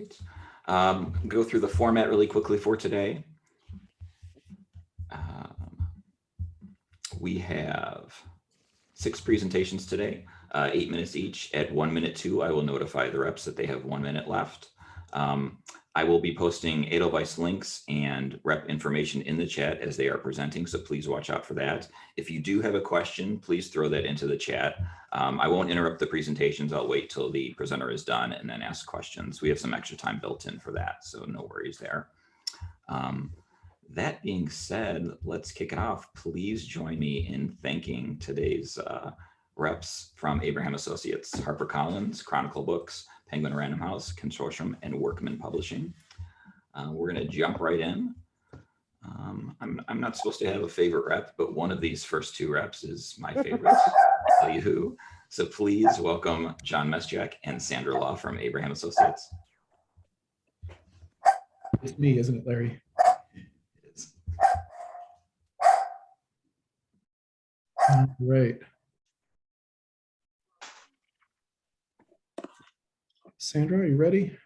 right. Go through the format really quickly for today. We have 6 presentations today, 8 minutes each. At 1 minute 2, I will notify the reps that they have 1 minute left. I will be posting Edelweiss links and rep information in the chat as they are presenting, so please watch out for that. If you do have a question, please throw that into the chat. I won't interrupt the presentations. I'll wait till the presenter is done and then ask questions. We have some extra time built in for that, so no worries there. That being said, let's kick it off. Please join me in thanking today's reps from Abraham Associates, HarperCollins, Chronicle Books, Penguin Random House, Consortium, and Workman Publishing. We're going to jump right in. I'm not supposed to have a favorite rep, but one of these first 2 reps is my favorite. I'll tell you who. So please welcome John Mesjak and Sandra Law from Abraham Associates. It's me, isn't it, Larry? Right. Sandra, are you ready?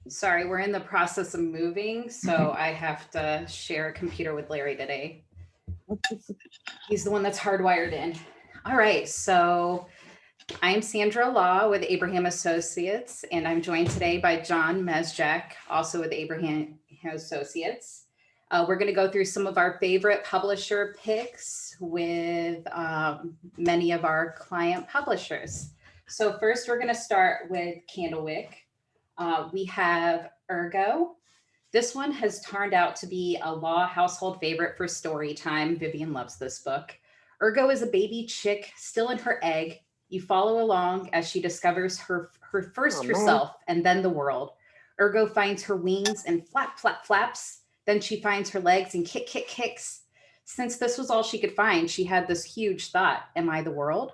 Sorry, we're in the process of moving, so I have to share a computer with Larry today. He's the one that's hardwired in. All right, so I'm Sandra Law with Abraham Associates, and I'm joined today by John Mesjak, also with Abraham Associates. We're going to go through some of our favorite publisher picks with many of our client publishers. So first, we're going to start with Candlewick. We have Ergo. This one has turned out to be a law household favorite for story time. Vivian loves this book. Ergo is a baby chick still in her egg. You follow along as she discovers her first herself and then the world. Ergo finds her wings and flap, flap, flaps. Then she finds her legs and kick, kick, kicks. Since this was all she could find, she had this huge thought, am I the world?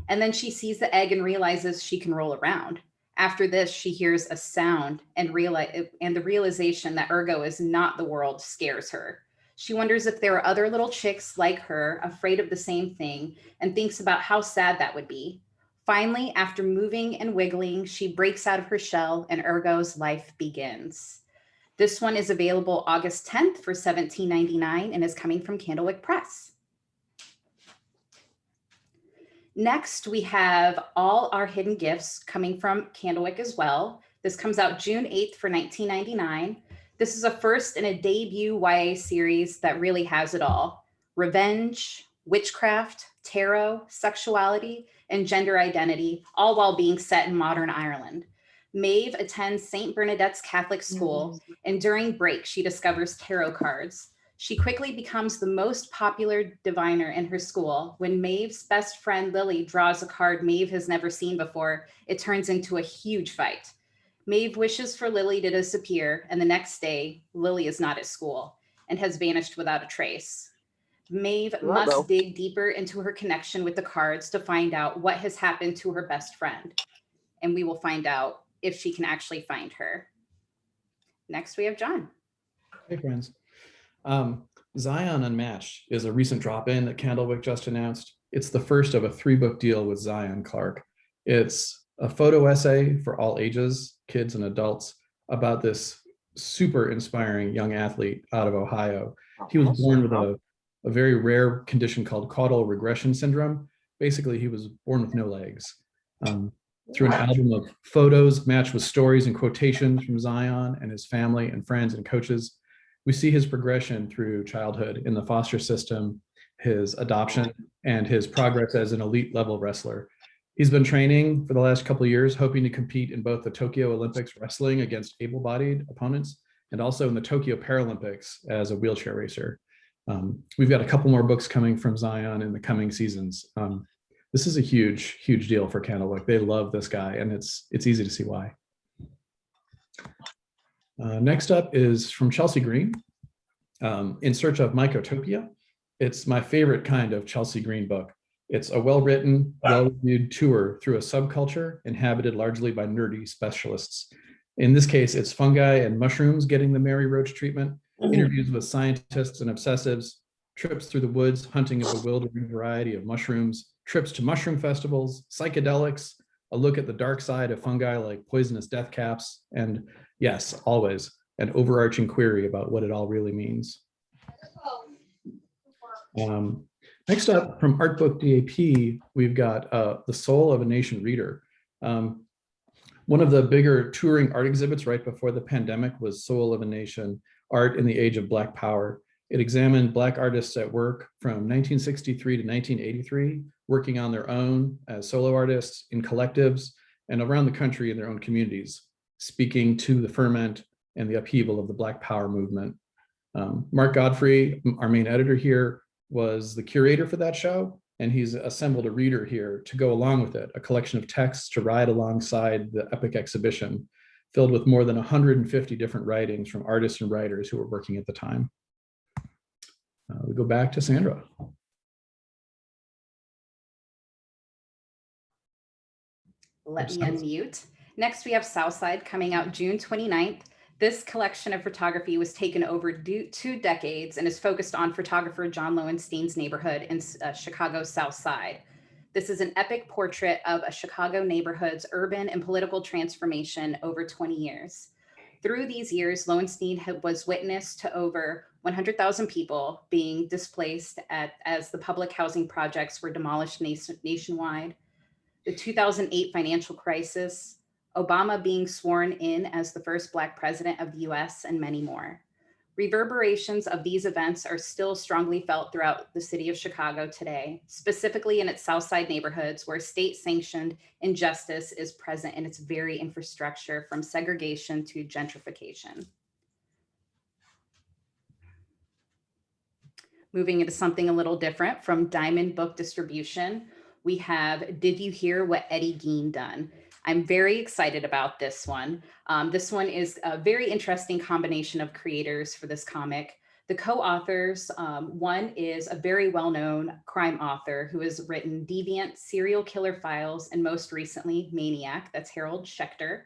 And then she sees the egg and realizes she can roll around. After this, she hears a sound and the realization that Ergo is not the world scares her. She wonders if there are other little chicks like her afraid of the same thing and thinks about how sad that would be. Finally, after moving and wiggling, she breaks out of her shell and Ergo's life begins. This one is available August 10th for $17.99 and is coming from Candlewick Press. Next, we have All Our Hidden Gifts coming from Candlewick as well. This comes out June 8th for $19.99. This is a first in a debut YA series that really has it all. Revenge, witchcraft, tarot, sexuality, and gender identity, all while being set in modern Ireland. Maeve attends St. Bernadette's Catholic school, and during break, she discovers tarot cards. She quickly becomes the most popular diviner in her school. When Maeve's best friend Lily draws a card Maeve has never seen before, it turns into a huge fight. Maeve wishes for Lily to disappear, and the next day, Lily is not at school and has vanished without a trace. Maeve must dig deeper into her connection with the cards to find out what has happened to her best friend, and we will find out if she can actually find her. Next, we have John. Hey, friends. Zion Unmatched is a recent drop-in that Candlewick just announced. It's the first of a 3-book deal with Zion Clark. It's a photo essay for all ages, kids and adults, about this super inspiring young athlete out of Ohio. He was born with a very rare condition called caudal regression syndrome. Basically, he was born with no legs. Through an album of photos matched with stories and quotations from Zion and his family and friends and coaches, we see his progression through childhood in the foster system, his adoption, and his progress as an elite level wrestler. He's been training for the last couple of years, hoping to compete in both the Tokyo Olympics wrestling against able-bodied opponents and also in the Tokyo Paralympics as a wheelchair racer. We've got a couple more books coming from Zion in the coming seasons. This is a huge, huge deal for Candlewick. They love this guy, and it's easy to see why. Next up is from Chelsea Green, In Search of Mycotopia. It's my favorite kind of Chelsea Green book. It's a well-written, well-reviewed tour through a subculture inhabited largely by nerdy specialists. In this case, it's fungi and mushrooms getting the Mary Roach treatment, interviews with scientists and obsessives, trips through the woods, hunting a bewildering variety of mushrooms, trips to mushroom festivals, psychedelics, a look at the dark side of fungi like poisonous death caps, and yes, always an overarching query about what it all really means. Next up, from Art Book DAP, we've got The Soul of a Nation Reader. One of the bigger touring art exhibits right before the pandemic was Soul of a Nation, Art in the Age of Black Power. It examined Black artists at work from 1963 to 1983, working on their own as solo artists, in collectives, and around the country in their own communities, speaking to the ferment and the upheaval of the Black Power movement. Mark Godfrey, our main editor here, was the curator for that show, and he's assembled a reader here to go along with it, a collection of texts to ride alongside the epic exhibition, filled with more than 150 different writings from artists and writers who were working at the time. We go back to Sandra. Let me unmute. Next, we have Southside coming out June 29th. This collection of photography was taken over 2 decades and is focused on photographer John Lowenstein's neighborhood in Chicago's South Side. This is an epic portrait of a Chicago neighborhood's urban and political transformation over 20 years. Through these years, Lowenstein was witness to over 100,000 people being displaced as the public housing projects were demolished nationwide, the 2008 financial crisis, Obama being sworn in as the first Black president of the US, and many more. Reverberations of these events are still strongly felt throughout the city of Chicago today, specifically in its South Side neighborhoods where state-sanctioned injustice is present in its very infrastructure, from segregation to gentrification. Moving into something a little different, from Diamond Book Distribution, we have Did You Hear What Eddie Gein Done? I'm very excited about this one. This one is a very interesting combination of creators for this comic. The co-authors, one is a very well-known crime author who has written Deviant, Serial Killer Files, and most recently Maniac, that's Harold Schechter.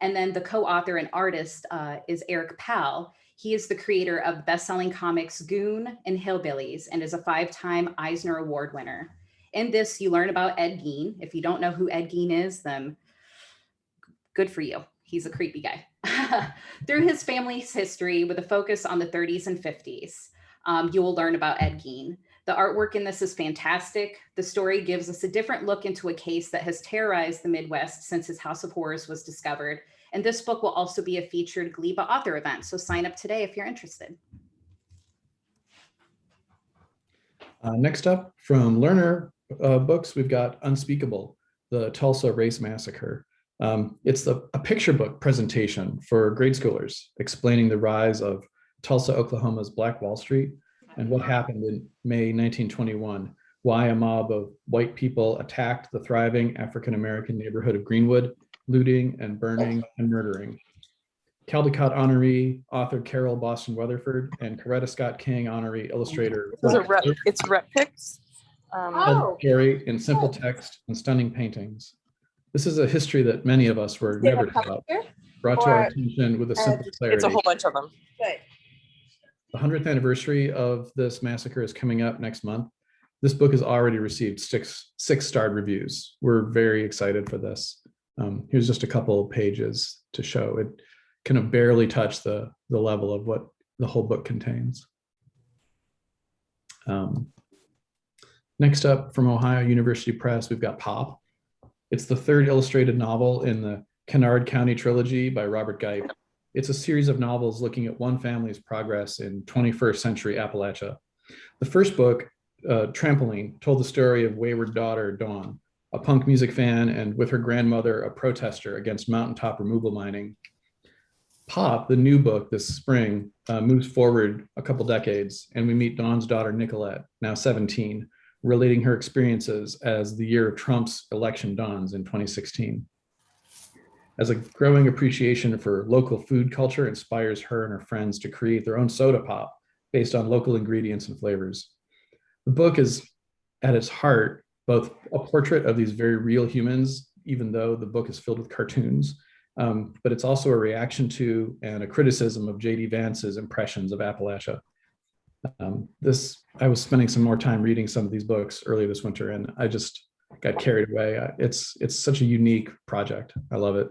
And then the co-author and artist is Eric Powell. He is the creator of best-selling comics Goon and Hillbillies and is a 5-time Eisner Award winner. In this, you learn about Ed Gein. If you don't know who Ed Gein is, then good for you. He's a creepy guy. Through his family's history with a focus on the 30s and 50s, you will learn about Ed Gein. The artwork in this is fantastic. The story gives us a different look into a case that has terrorized the Midwest since his House of Horrors was discovered. And this book will also be a featured GLIBA author event. So sign up today if you're interested. Next up, from Lerner books, we've got Unspeakable, the Tulsa Race Massacre. It's a picture book presentation for grade schoolers explaining the rise of Tulsa, Oklahoma's Black Wall Street and what happened in May 1921, why a mob of white people attacked the thriving African-American neighborhood of Greenwood, looting and burning and murdering. Caldecott honoree author Carol Boston Weatherford and Coretta Scott King honoree illustrator. It's rep pics. Story in simple text and stunning paintings. This is a history that many of us were never taught, brought to our attention with a simple clarity. It's a whole bunch of them. Good. The 100th anniversary of this massacre is coming up next month. This book has already received six-starred reviews. We're very excited for this. Here's just a couple of pages to show. It kind of barely touch the level of what the whole book contains. Next up, from Ohio University Press, we've got Pop. It's the 3rd illustrated novel in the Kennard County trilogy by Robert Geip. It's a series of novels looking at one family's progress in 21st century Appalachia. The first book, Trampoline, told the story of wayward daughter Dawn, a punk music fan, and with her grandmother, a protester against mountaintop removal mining. Pop, the new book this spring, moves forward a couple decades, and we meet Dawn's daughter Nicolette, now 17, relating her experiences as the year of Trump's election dawns in 2016. As a growing appreciation for local food culture inspires her and her friends to create their own soda pop based on local ingredients and flavors. The book is, at its heart, both a portrait of these very real humans, even though the book is filled with cartoons, but it's also a reaction to and a criticism of J.D. Vance's impressions of Appalachia. I was spending some more time reading some of these books earlier this winter, and I just got carried away. It's such a unique project. I love it.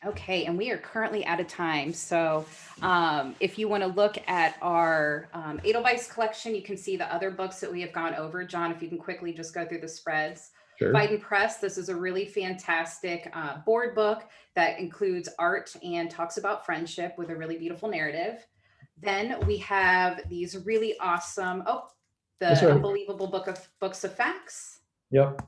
Okay, and we are currently out of time. So if you want to look at our Edelweiss collection, you can see the other books that we have gone over. John, if you can quickly just go through the spreads. Sure. Phaidon Press, this is a really fantastic board book that includes art and talks about friendship with a really beautiful narrative. Then we have these really awesome, That's right. Unbelievable Books of Facts. Yep.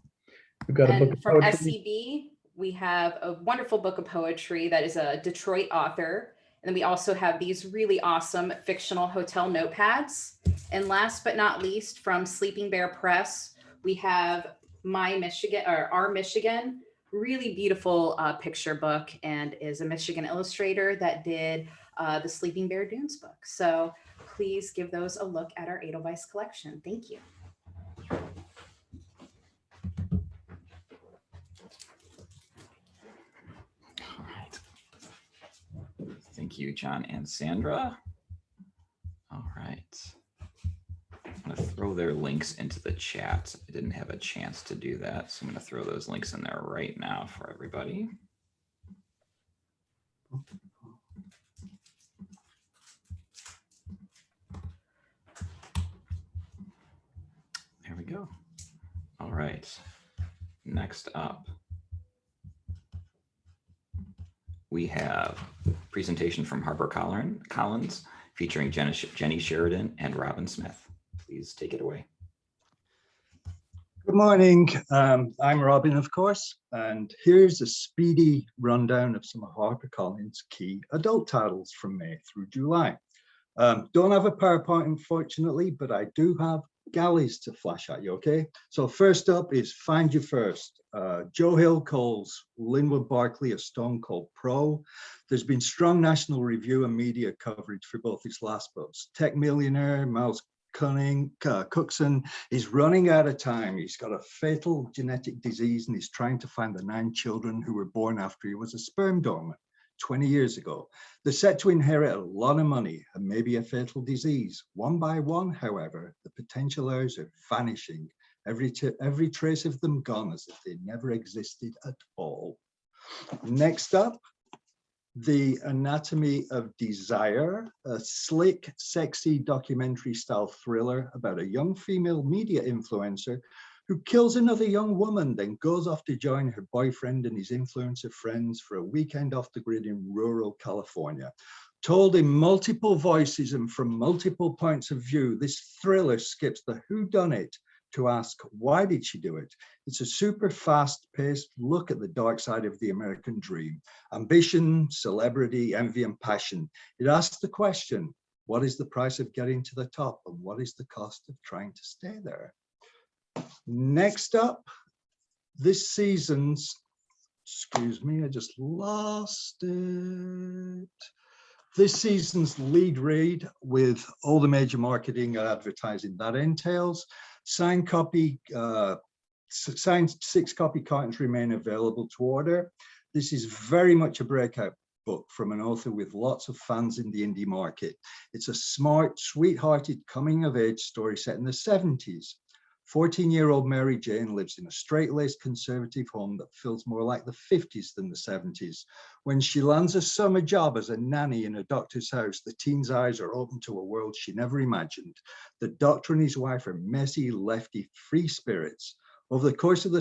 We've got a book And of from poetry. SCB, we have a wonderful book of poetry that is a Detroit author. And then we also have these really awesome fictional hotel notepads. And last but not least, from Sleeping Bear Press, we have Our Michigan, really beautiful picture book, and is a Michigan illustrator that did the Sleeping Bear Dunes book. So please give those a look at our Edelweiss collection. Thank you. All right. Thank you, John and Sandra. All right. I'm going to throw their links into the chat. I didn't have a chance to do that, so I'm going to throw those links in there right now for everybody. There we go. All right. Next up, we have a presentation from HarperCollins featuring Jenny Sheridan and Robin Smith. Please take it away. Good morning. I'm Robin, of course, and here's a speedy rundown of some of HarperCollins' key adult titles from May through July. Don't have a PowerPoint, unfortunately, but I do have galleys to flash at you, okay? So first up is Find You First. Joe Hill calls Linwood Barclay a stone cold pro. There's been strong national review and media coverage for both his last books. Tech millionaire Miles Cookson is running out of time. He's got a fatal genetic disease and he's trying to find the 9 children who were born after he was a sperm donor 20 years ago. They're set to inherit a lot of money and maybe a fatal disease. One by one, however, the potential heirs are vanishing. Every trace of them gone, as if they never existed at all. Next up, The Anatomy of Desire, a slick, sexy documentary-style thriller about a young female media influencer who kills another young woman, then goes off to join her boyfriend and his influencer friends for a weekend off the grid in rural California. Told in multiple voices and from multiple points of view, this thriller skips the whodunit to ask, why did she do it? It's a super fast-paced look at the dark side of the American dream. Ambition, celebrity, envy, and passion. It asks the question, what is the price of getting to the top? And what is the cost of trying to stay there? Next up, this season's, excuse me, I just lost it. This season's lead read with all the major marketing and advertising that entails. Signed 6-copy cartons remain available to order. This is very much a breakout book from an author with lots of fans in the indie market. It's a smart, sweet-hearted coming-of-age story set in the 70s. 14-year-old Mary Jane lives in a straight-laced conservative home that feels more like the 50s than the 70s. When she lands a summer job as a nanny in a doctor's house, the teen's eyes are open to a world she never imagined. The doctor and his wife are messy, lefty, free spirits. Over the course of the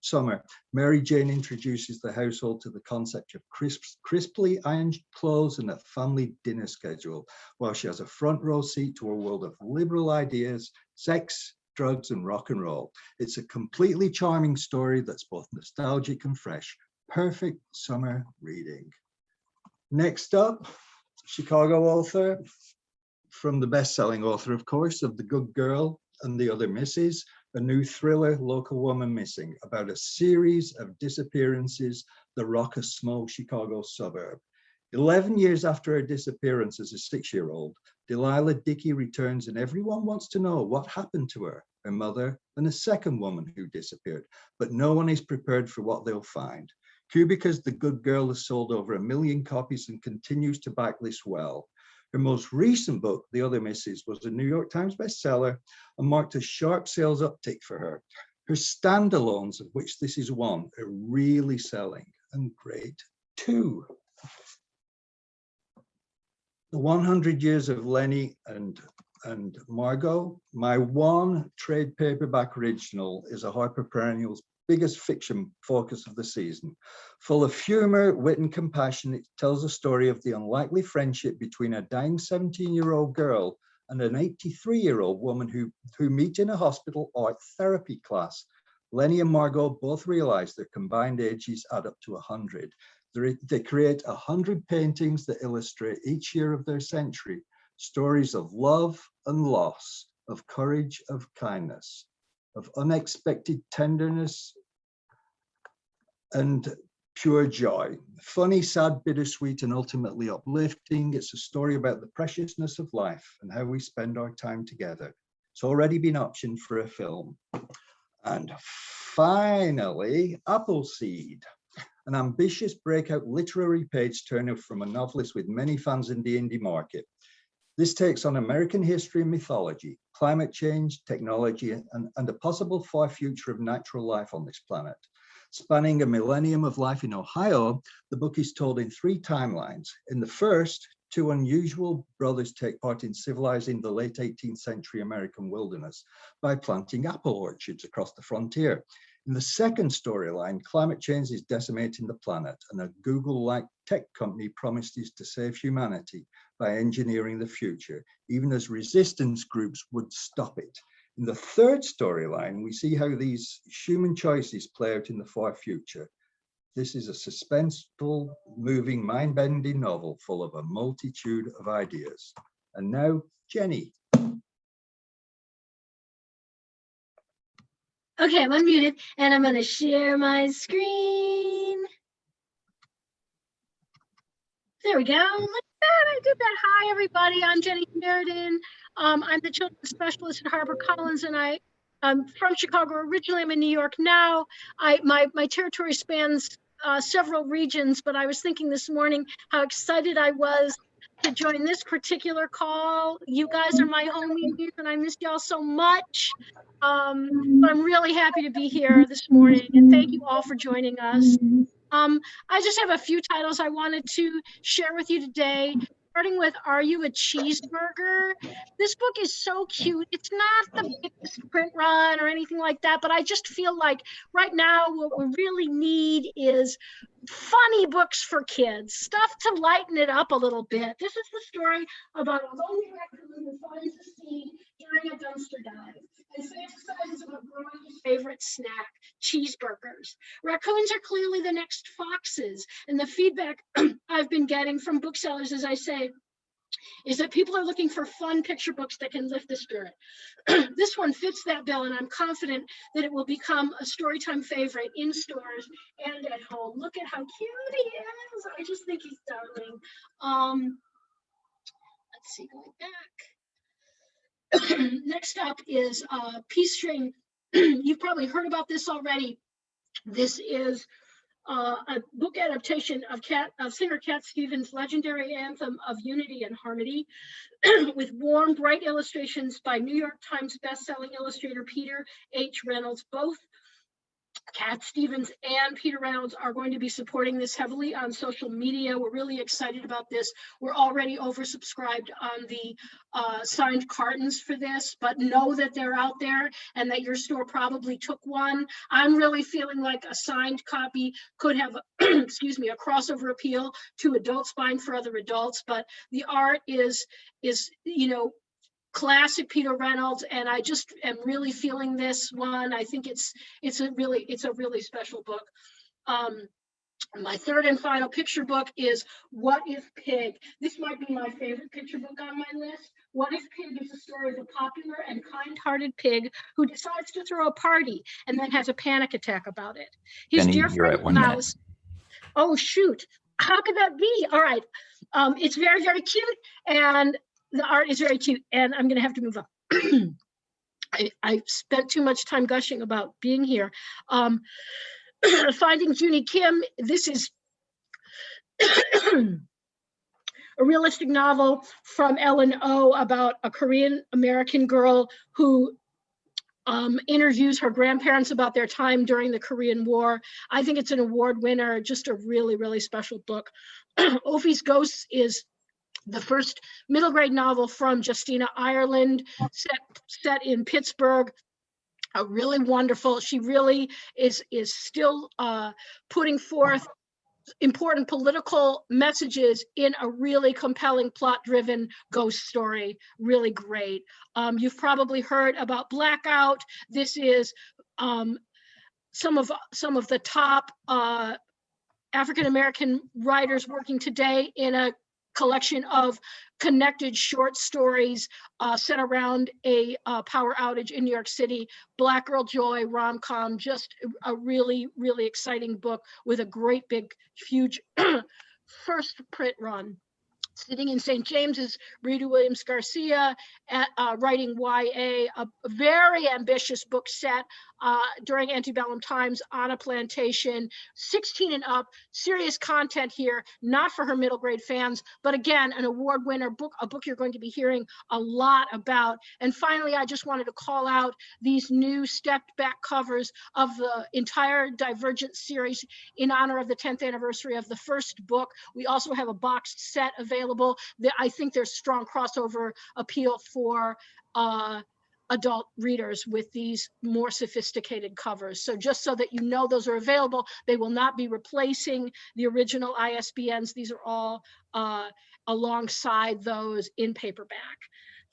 summer, Mary Jane introduces the household to the concept of crisply ironed clothes and a family dinner schedule, while she has a front row seat to a world of liberal ideas, sex, drugs, and rock and roll. It's a completely charming story that's both nostalgic and fresh. Perfect summer reading. Next up, Chicago author, from the best-selling author, of course, of The Good Girl and the Other Misses, a new thriller, Local Woman Missing, about a series of disappearances that rock a small Chicago suburb. 11 years after her disappearance as a 6-year-old, Delilah Dickey returns and everyone wants to know what happened to her mother, and a second woman who disappeared, but no one is prepared for what they'll find. Cue because The Good Girl has sold over 1 million copies and continues to back this well. Her most recent book, The Other Misses, was a New York Times bestseller and marked a sharp sales uptick for her. Her standalones, of which this is one, are really selling, and great too. The 100 Years of Lenny and Margot, my one trade paperback original, is a Harper Perennial's biggest fiction focus of the season. Full of humor, wit, and compassion, it tells a story of the unlikely friendship between a dying 17-year-old girl and an 83-year-old woman who meet in a hospital art therapy class. Lenny and Margot both realize their combined ages add up to 100. They create 100 paintings that illustrate each year of their century, stories of love and loss, of courage, of kindness, of unexpected tenderness and pure joy. Funny, sad, bittersweet, and ultimately uplifting. It's a story about the preciousness of life and how we spend our time together. It's already been optioned for a film. And finally, Appleseed, an ambitious breakout literary page turner from a novelist with many fans in the indie market. This takes on American history and mythology, climate change, technology, and a possible far future of natural life on this planet. Spanning a millennium of life in Ohio, the book is told in 3 timelines. In the first, 2 unusual brothers take part in civilizing the late 18th century American wilderness by planting apple orchards across the frontier. In the second storyline, climate change is decimating the planet, and a Google-like tech company promises to save humanity by engineering the future, even as resistance groups would stop it. In the third storyline, we see how these human choices play out in the far future. This is a suspenseful, moving, mind-bending novel full of a multitude of ideas. And now, Jenny. Okay, I'm unmuted and I'm going to share my screen. There we go. Look at that. I did that. Hi, everybody. I'm Jenny Sheridan. I'm the children's specialist at HarperCollins, and I'm from Chicago originally. I'm in New York now. My territory spans several regions, but I was thinking this morning how excited I was to join this particular call. You guys are my homies, and I miss y'all so much. But I'm really happy to be here this morning, and thank you all for joining us. I just have a few titles I wanted to share with you today, starting with Are You a Cheeseburger? This book is so cute. It's not the biggest print run or anything like that, but I just feel like right now what we really need is funny books for kids, stuff to lighten it up a little bit. This is the story about a lonely raccoon who finds a seed during a dumpster dive and fantasizes about growing his favorite snack, cheeseburgers. Raccoons are clearly the next foxes, and the feedback I've been getting from booksellers, as I say, is that people are looking for fun picture books that can lift the spirit. This one fits that bill, and I'm confident that it will become a Storytime favorite in stores and at home. Look at how cute he is. I just think he's darling. Let's see, going back. Next up is Peace String. You've probably heard about this already. This is a book adaptation of singer Cat Stevens' legendary anthem of unity and harmony, with warm, bright illustrations by New York Times bestselling illustrator Peter H. Reynolds. Both Cat Stevens and Peter Reynolds are going to be supporting this heavily on social media. We're really excited about this. We're already oversubscribed on the signed cartons for this, but know that they're out there and that your store probably took one. I'm really feeling like a signed copy could have, excuse me, a crossover appeal to adults buying for other adults, but the art is you know, classic Peter Reynolds, and I just am really feeling this one. I think it's a really special book. My third and final picture book is What If Pig? This might be my favorite picture book on my list. What If Pig is the story of a popular and kind-hearted pig who decides to throw a party and then has a panic attack about it. His Jenny, dear you're friend at 1 Mouse. Oh shoot! How could that be? All right, it's very, very cute, and the art is very cute, and I'm going to have to move on. I spent too much time gushing about being here. Finding Junie Kim. This is a realistic novel from Ellen O about a Korean American girl who interviews her grandparents about their time during the Korean War. I think it's an award winner, just a really, really special book. Ophi's Ghosts is the first middle grade novel from Justina Ireland, set in Pittsburgh. A really wonderful, she really is still putting forth important political messages in a really compelling plot-driven ghost story. Really great. You've probably heard about Blackout. This is some of the top African-American writers working today in a collection of connected short stories set around a power outage in New York City. Black Girl Joy, rom-com, just a really, really exciting book with a great big, huge first print run. Sitting in St. James's, Rita Williams Garcia writing YA, a very ambitious book set during antebellum times on a plantation, 16 and up, serious content here, not for her middle grade fans, but again, an award winner book, a book you're going to be hearing a lot about. And finally, I just wanted to call out these new stepped back covers of the entire Divergent series in honor of the 10th anniversary of the first book. We also have a boxed set available. I think there's strong crossover appeal for adult readers with these more sophisticated covers. So just so that you know those are available, they will not be replacing the original ISBNs. These are all alongside those in paperback.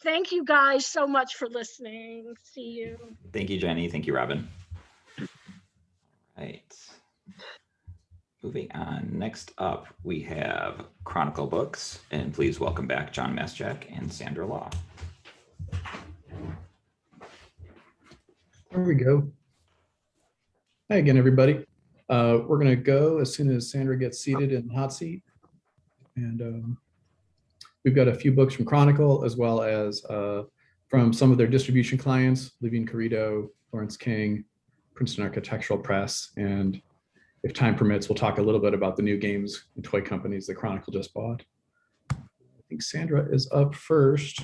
Thank you guys so much for listening. See you. Thank you, Jenny. Thank you, Robin. All right. Moving on, next up, we have Chronicle Books, and please welcome back John Mesjak and Sandra Law. There we go. Hi again, everybody. We're gonna go as soon as Sandra gets seated in the hot seat. And we've got a few books from Chronicle, as well as from some of their distribution clients, Living Corrido, Laurence King, Princeton Architectural Press, and if time permits, we'll talk a little bit about the new games and toy companies that Chronicle just bought. I think Sandra is up first.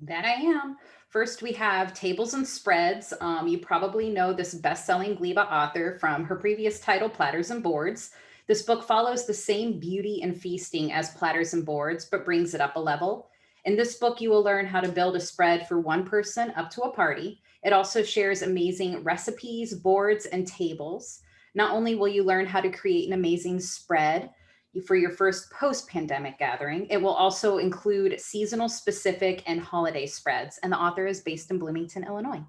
That I am. First, we have Tables and Spreads. You probably know this best-selling GLIBA author from her previous title, Platters and Boards. This book follows the same beauty and feasting as Platters and Boards, but brings it up a level. In this book, you will learn how to build a spread for one person up to a party. It also shares amazing recipes, boards, and tables. Not only will you learn how to create an amazing spread for your first post-pandemic gathering, it will also include seasonal specific and holiday spreads. And the author is based in Bloomington, Illinois.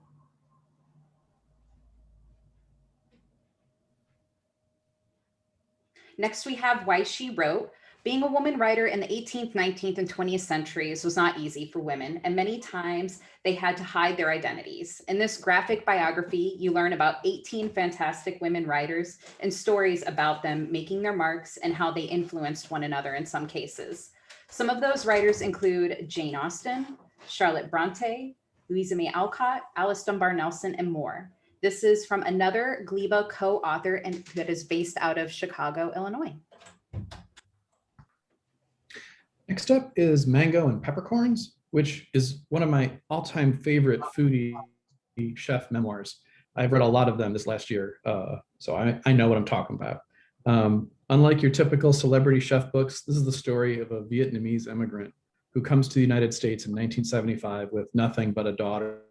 Next, we have Why She Wrote. Being a woman writer in the 18th, 19th, and 20th centuries was not easy for women, and many times they had to hide their identities. In this graphic biography, you learn about 18 fantastic women writers and stories about them making their marks and how they influenced one another in some cases. Some of those writers include Jane Austen, Charlotte Bronte, Louisa May Alcott, Alice Dunbar Nelson, and more. This is from another GLIBA co-author and that is based out of Chicago, Illinois. Next up is Mango and Peppercorns, which is one of my all-time favorite foodie chef memoirs. I've read a lot of them this last year, so I know what I'm talking about. Unlike your typical celebrity chef books, this is the story of a Vietnamese immigrant who comes to the United States in 1975 with nothing but a daughter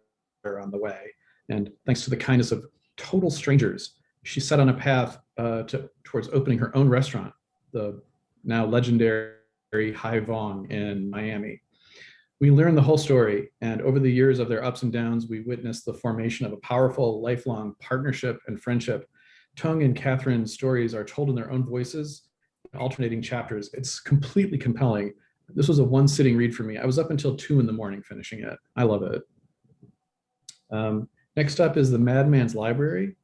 on the way. And thanks to the kindness of total strangers, she's set on a path towards opening her own restaurant, the now legendary Hai Vong in Miami. We learn the whole story, and over the years of their ups and downs, we witnessed the formation of a powerful, lifelong partnership and friendship. Tung and Catherine's stories are told in their own voices, alternating chapters. It's completely compelling. This was a one-sitting read for me. I was up until 2 a.m. finishing it. I love it. Next up is The Madman's Library.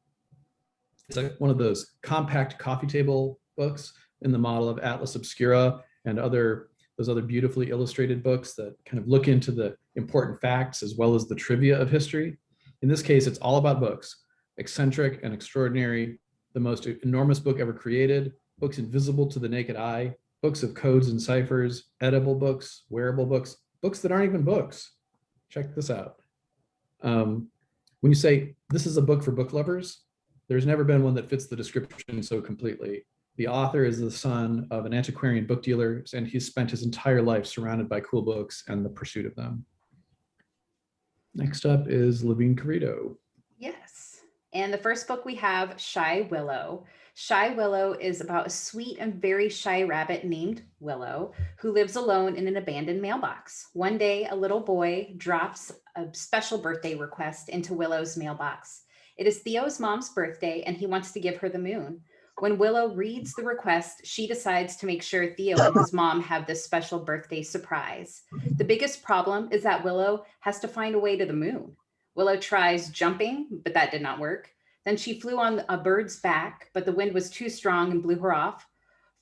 It's like one of those compact coffee table books in the model of Atlas Obscura and those other beautifully illustrated books that kind of look into the important facts as well as the trivia of history. In this case, it's all about books, eccentric and extraordinary, the most enormous book ever created, books invisible to the naked eye, books of codes and ciphers, edible books, wearable books, books that aren't even books. Check this out. When you say this is a book for book lovers, there's never been one that fits the description so completely. The author is the son of an antiquarian book dealer, and he's spent his entire life surrounded by cool books and the pursuit of them. Next up is Levine Carrito. Yes. And the first book we have, Shy Willow. Shy Willow is about a sweet and very shy rabbit named Willow who lives alone in an abandoned mailbox. One day, a little boy drops a special birthday request into Willow's mailbox. It is Theo's mom's birthday, and he wants to give her the moon. When Willow reads the request, she decides to make sure Theo and his mom have this special birthday surprise. The biggest problem is that Willow has to find a way to the moon. Willow tries jumping, but that did not work. Then she flew on a bird's back, but the wind was too strong and blew her off.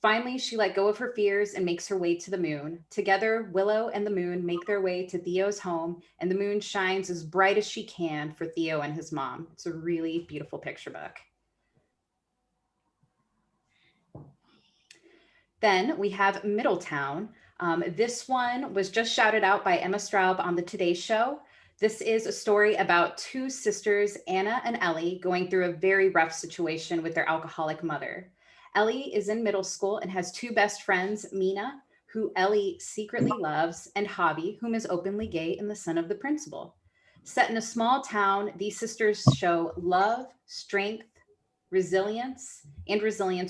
Finally, she let go of her fears and makes her way to the moon. Together, Willow and the moon make their way to Theo's home, and the moon shines as bright as she can for Theo and his mom. It's a really beautiful picture book. Then we have Middletown. This one was just shouted out by Emma Straub on the Today Show. This is a story about two sisters, Anna and Ellie, going through a very rough situation with their alcoholic mother. Ellie is in middle school and has two best friends, Mina, who Ellie secretly loves, and Javi, whom is openly gay and the son of the principal. Set in a small town, these sisters show love, strength, resilience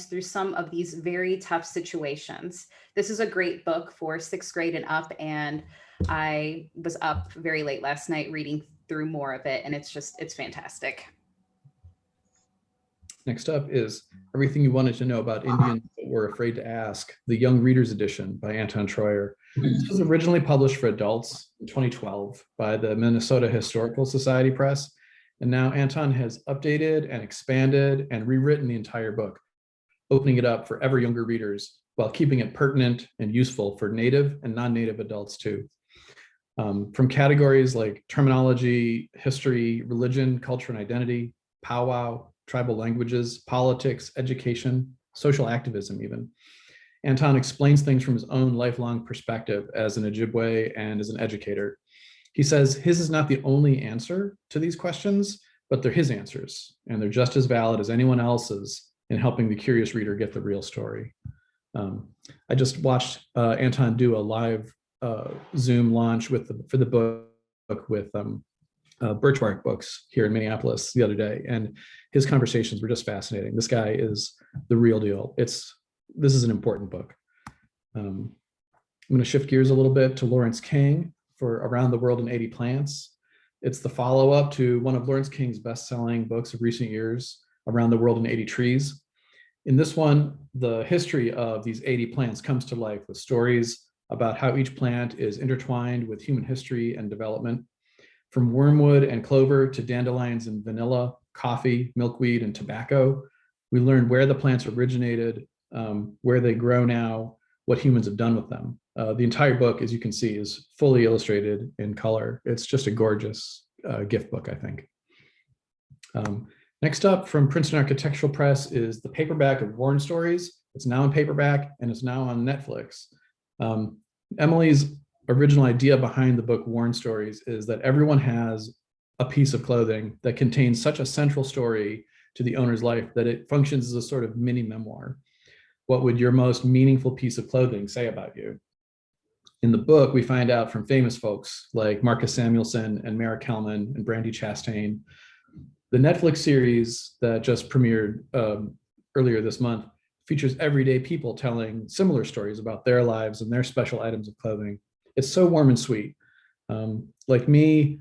through some of these very tough situations. This is a great book for 6th grade and up, and I was up very late last night reading through more of it, and it's fantastic. Next up is Everything You Wanted to Know About Indians That Were Afraid to Ask, the Young Readers Edition by Anton Troyer. This was originally published for adults in 2012 by the Minnesota Historical Society Press. And now Anton has updated and expanded and rewritten the entire book, opening it up for ever younger readers while keeping it pertinent and useful for native and non-native adults too. From categories like terminology, history, religion, culture and identity, powwow, tribal languages, politics, education, social activism even. Anton explains things from his own lifelong perspective as an Ojibwe and as an educator. He says his is not the only answer to these questions, but they're his answers, and they're just as valid as anyone else's in helping the curious reader get the real story. I just watched Anton do a live Zoom launch for the book with Birchbark Books here in Minneapolis the other day, and his conversations were just fascinating. This guy is the real deal. This is an important book. I'm going to shift gears a little bit to Laurence King for Around the World in 80 Plants. It's the follow-up to one of Laurence King's best-selling books of recent years, Around the World in 80 Trees. In this one, the history of these 80 plants comes to life with stories about how each plant is intertwined with human history and development. From wormwood and clover to dandelions and vanilla, coffee, milkweed, and tobacco, we learn where the plants originated, where they grow now, what humans have done with them. The entire book, as you can see, is fully illustrated in color. It's just a gorgeous gift book, I think. Next up from Princeton Architectural Press is the paperback of Warren Stories. It's now in paperback and it's now on Netflix. Emily's original idea behind the book Warren Stories is that everyone has a piece of clothing that contains such a central story to the owner's life that it functions as a sort of mini memoir. What would your most meaningful piece of clothing say about you? In the book, we find out from famous folks like Marcus Samuelsson and Mara Kelman and Brandi Chastain. The Netflix series that just premiered earlier this month features everyday people telling similar stories about their lives and their special items of clothing. It's so warm and sweet. Like me,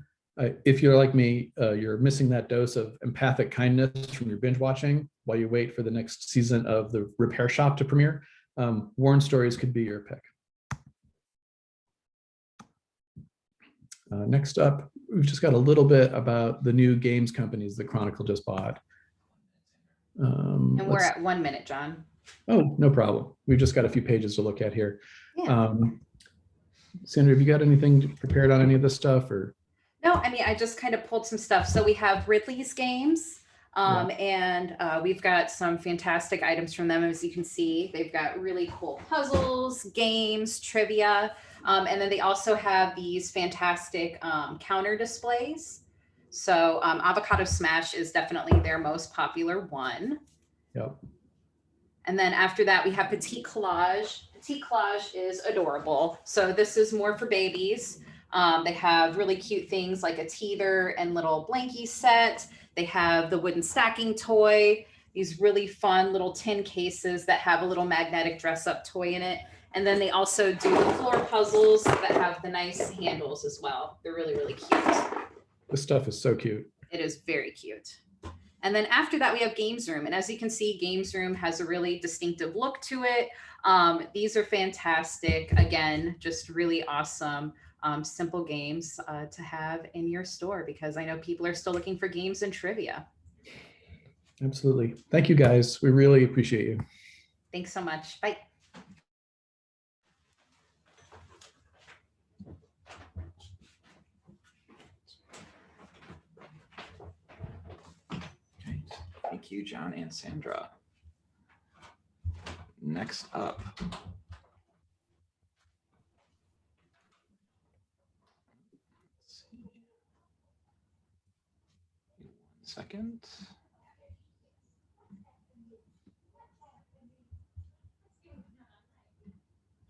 if you're like me, you're missing that dose of empathic kindness from your binge watching while you wait for the next season of The Repair Shop to premiere. Warren Stories could be your pick. Next up, we've just got a little bit about the new games companies that Chronicle just bought. And we're at 1 minute, John. Oh, no problem. We've just got a few pages to look at here. Yeah. Sandra, have you got anything prepared on any of this stuff? Or No, I mean, I just kind of pulled some stuff. So we have Ridley's Games. And we've got some fantastic items from them. As you can see, they've got really cool puzzles, games, trivia, and then they also have these fantastic counter displays. So Avocado Smash is definitely their most popular one. Yep. And then after that, we have Petite Collage. Petite Collage is adorable. So this is more for babies. They have really cute things like a teether and little blankie set. They have the wooden stacking toy, these really fun little tin cases that have a little magnetic dress up toy in it. And then they also do the floor puzzles that have the nice handles as well. They're really, really cute. This stuff is so cute. It is very cute. And then after that, we have Games Room. And as you can see, Games Room has a really distinctive look to it. These are fantastic. Again, just really awesome, simple games to have in your store, because I know people are still looking for games and trivia. Absolutely. Thank you, guys. We really appreciate you. Thanks so much. Bye. Okay. Thank you, John and Sandra. Next up, let's see. 1 second.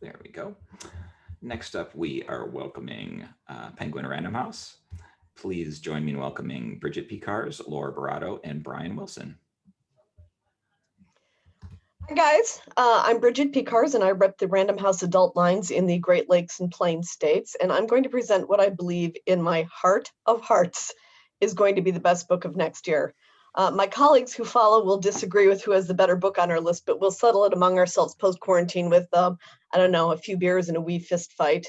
There we go. Next up, we are welcoming Penguin Random House. Please join me in welcoming Bridget Piekarz, Laura Baratto, and Brian Wilson. Hi guys, I'm Bridget Piekarz and I rep the Random House adult lines in the Great Lakes and Plains states, and I'm going to present what I believe in my heart of hearts is going to be the best book of next year. My colleagues who follow will disagree with who has the better book on our list, but we'll settle it among ourselves post-quarantine with, I don't know, a few beers and a wee fist fight.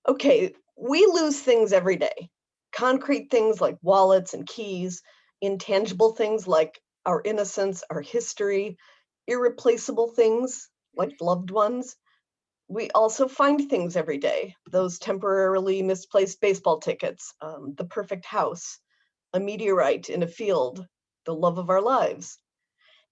Okay, we lose things every day. Concrete things like wallets and keys, intangible things like our innocence, our history, irreplaceable things like loved ones. We also find things every day, those temporarily misplaced baseball tickets, the perfect house, a meteorite in a field, the love of our lives.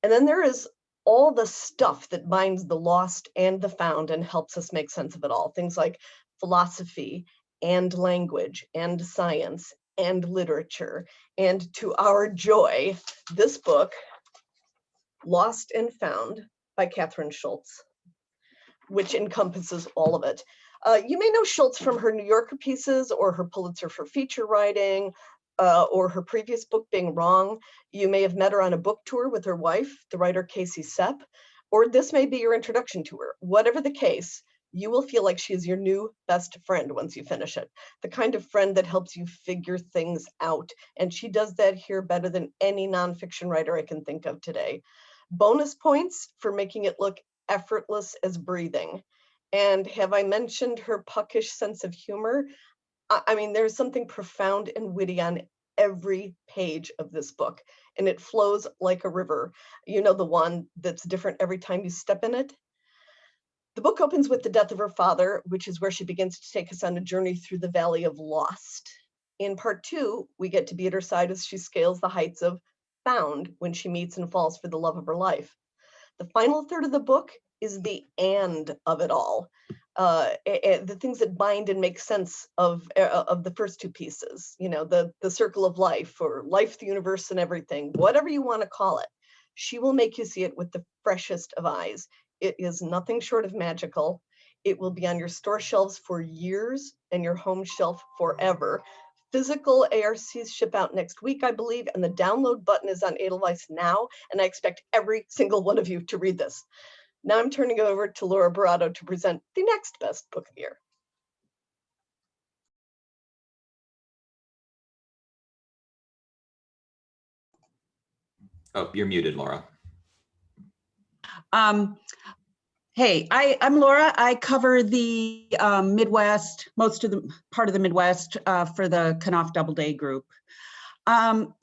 And then there is all the stuff that binds the lost and the found and helps us make sense of it all. Things like philosophy and language and science and literature. And to our joy, this book, Lost and Found by Catherine Schultz, which encompasses all of it. You may know Schultz from her New Yorker pieces or her Pulitzer for feature writing, or her previous book, Being Wrong. You may have met her on a book tour with her wife, the writer Casey Sepp, or this may be your introduction to her. Whatever the case, you will feel like she is your new best friend once you finish it. The kind of friend that helps you figure things out. And she does that here better than any nonfiction writer I can think of today. Bonus points for making it look effortless as breathing. And have I mentioned her puckish sense of humor? I mean, there's something profound and witty on every page of this book, and it flows like a river. You know, the one that's different every time you step in it? The book opens with the death of her father, which is where she begins to take us on a journey through the valley of lost. In part 2, we get to be at her side as she scales the heights of found when she meets and falls for the love of her life. The final third of the book is the and of it all. The things that bind and make sense of the first two pieces, you know, the circle of life or life, the universe and everything, whatever you want to call it. She will make you see it with the freshest of eyes. It is nothing short of magical. It will be on your store shelves for years and your home shelf forever. Physical ARCs ship out next week, I believe, and the download button is on Edelweiss now, and I expect every single one of you to read this. Now I'm turning it over to Laura Baratto to present the next best book of the year. Oh, you're muted, Laura. Hey, I'm Laura. I cover the Midwest, most of the part of the Midwest for the Knopf Doubleday Group.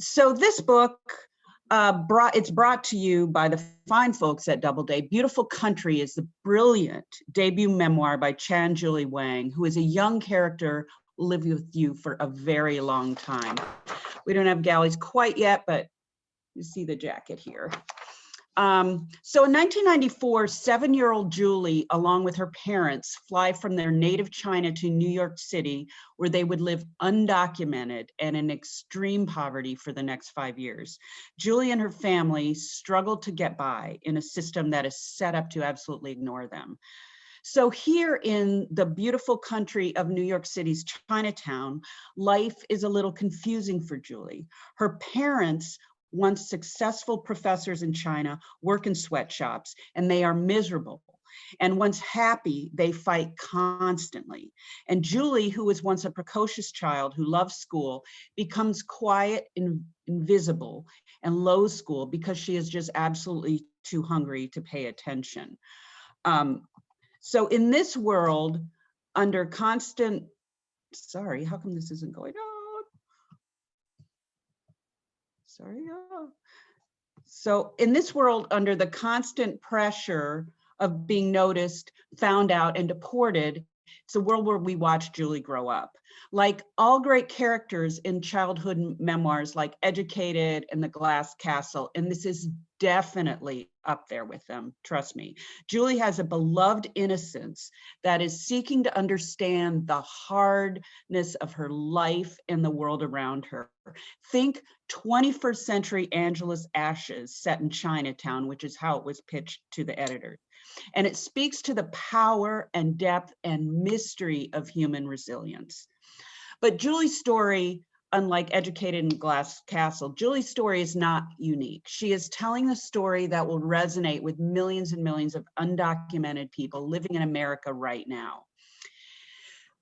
So this book, it's brought to you by the fine folks at Doubleday. Beautiful Country is the brilliant debut memoir by Chan Julie Wang, who is a young character lived with you for a very long time. We don't have galleys quite yet, but you see the jacket here. So in 1994, 7-year-old Julie, along with her parents, fly from their native China to New York City, where they would live undocumented and in extreme poverty for the next 5 years. Julie and her family struggled to get by in a system that is set up to absolutely ignore them. So here in the beautiful country of New York City's Chinatown, life is a little confusing for Julie. Her parents, once successful professors in China, work in sweatshops, and they are miserable. And once happy, they fight constantly. And Julie, who was once a precocious child who loved school, becomes quiet and invisible and low school because she is just absolutely too hungry to pay attention. So in this world, under constant, sorry, how come this isn't going on? Sorry. So in this world, under the constant pressure of being noticed, found out, and deported, it's a world where we watch Julie grow up. Like all great characters in childhood memoirs like Educated and The Glass Castle, and this is definitely up there with them, trust me. Julie has a beloved innocence that is seeking to understand the hardness of her life and the world around her. Think 21st century Angela's Ashes set in Chinatown, which is how it was pitched to the editors. And it speaks to the power and depth and mystery of human resilience. But Julie's story, unlike Educated and Glass Castle, Julie's story is not unique. She is telling a story that will resonate with millions and millions of undocumented people living in America right now.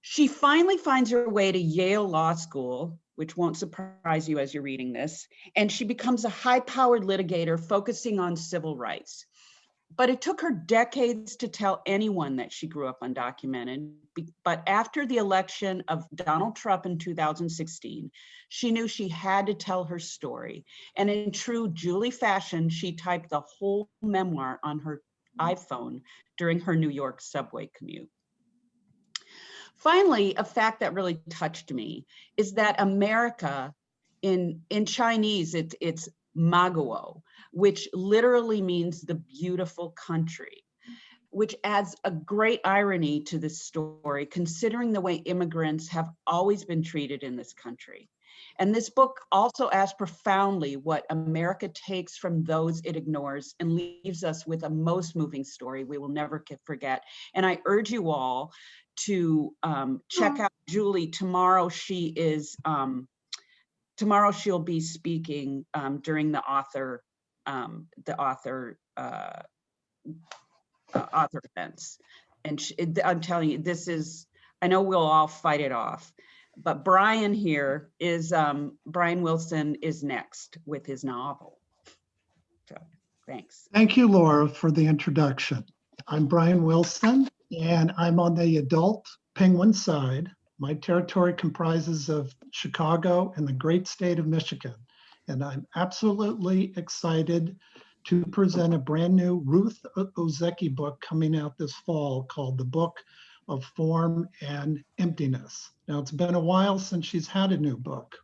She finally finds her way to Yale Law School, which won't surprise you as you're reading this, and she becomes a high-powered litigator focusing on civil rights. But it took her decades to tell anyone that she grew up undocumented. But after the election of Donald Trump in 2016, she knew she had to tell her story. And in true Julie fashion, she typed the whole memoir on her iPhone during her New York subway commute. Finally, a fact that really touched me is that America, in Chinese, it's Maguo, which literally means the beautiful country, which adds a great irony to this story, considering the way immigrants have always been treated in this country. And this book also asks profoundly what America takes from those it ignores and leaves us with a most moving story we will never forget. And I urge you all to check out Julie. Tomorrow she'll be speaking during the author events. And I'm telling you, this is, I know we'll all fight it off, but Brian here is, Brian Wilson is next with his novel. So thanks. Thank you, Laura, for the introduction. I'm Brian Wilson, and I'm on the adult Penguin side. My territory comprises of Chicago and the great state of Michigan. And I'm absolutely excited to present a brand new Ruth Ozeki book coming out this fall called The Book of Form and Emptiness. Now, it's been a while since she's had a new book.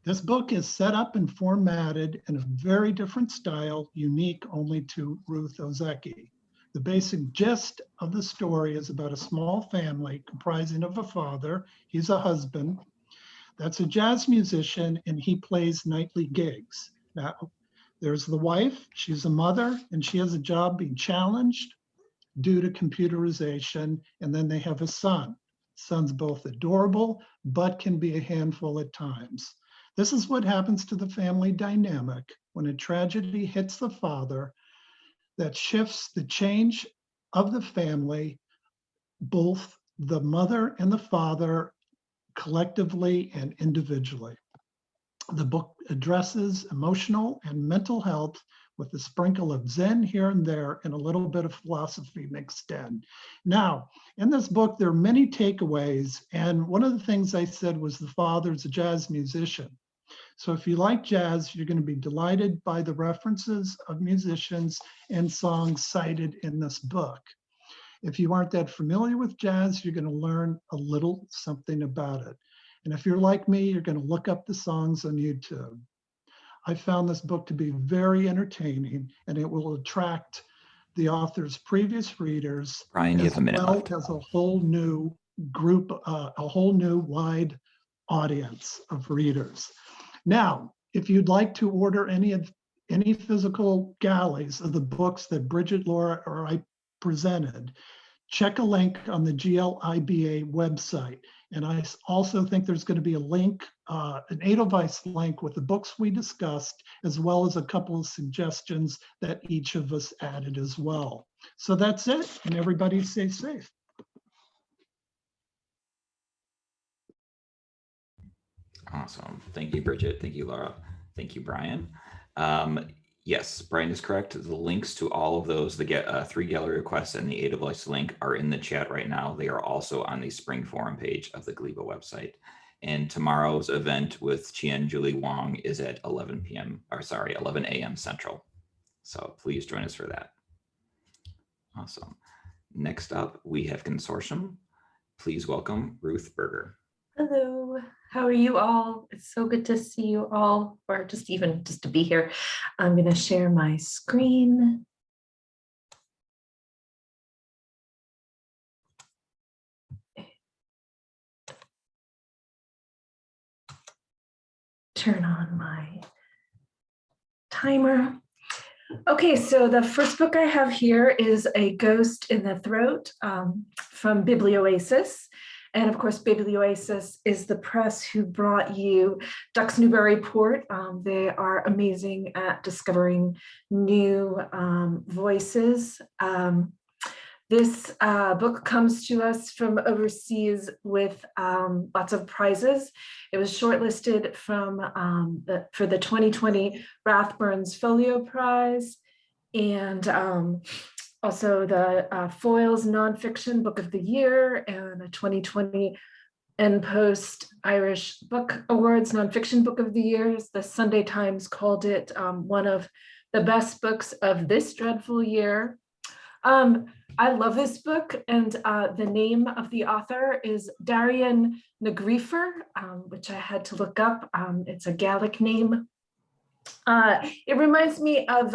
This book is set up and formatted in a very different style, unique only to Ruth Ozeki. The basic gist of the story is about a small family comprising of a father, he's a husband, that's a jazz musician, and he plays nightly gigs. Now, there's the wife, she's a mother, and she has a job being challenged due to computerization, and then they have a son. Son's both adorable, but can be a handful at times. This is what happens to the family dynamic when a tragedy hits the father that shifts the change of the family, both the mother and the father, collectively and individually. The book addresses emotional and mental health with a sprinkle of Zen here and there and a little bit of philosophy mixed in. Now, in this book, there are many takeaways, and one of the things I said was the father's a jazz musician. So if you like jazz, you're going to be delighted by the references of musicians and songs cited in this book. If you aren't that familiar with jazz, you're going to learn a little something about it. And if you're like me, you're going to look up the songs on YouTube. I found this book to be very entertaining, and it will attract the author's previous readers, Brian, you as have a minute well left. as a whole new group, a whole new wide audience of readers. Now, if you'd like to order any physical galleys of the books that Bridget, Laura, or I presented, check a link on the GLIBA website. And I also think there's going to be a link, an Edelweiss link with the books we discussed, as well as a couple of suggestions that each of us added as well. So that's it, and everybody stay safe. Awesome. Thank you, Bridget. Thank you, Laura. Thank you, Brian. Yes, Brian is correct. The links to all of those, the 3 gallery requests and the Edelweiss link are in the chat right now. They are also on the spring forum page of the GLIBA website. And tomorrow's event with Chien Julie Wong is at 11 a.m. Central. So please join us for that. Awesome. Next up, we have Consortium. Please welcome Ruth Berger. Hello, how are you all? It's so good to see you all, or just to be here. I'm going to share my screen. Turn on my timer. Okay, so the first book I have here is A Ghost in the Throat from Biblioasis. And of course, Biblioasis is the press who brought you Ducks Newburyport. They are amazing at discovering new voices. This book comes to us from overseas with lots of prizes. It was shortlisted for the 2020 Rathburns Folio Prize, and also the Foyles Nonfiction Book of the Year, and a 2020 N-Post Irish Book Awards Nonfiction Book of the Year. The Sunday Times called it one of the best books of this dreadful year. I love this book, and the name of the author is Darian Negrifer, which I had to look up. It's a Gaelic name. It reminds me of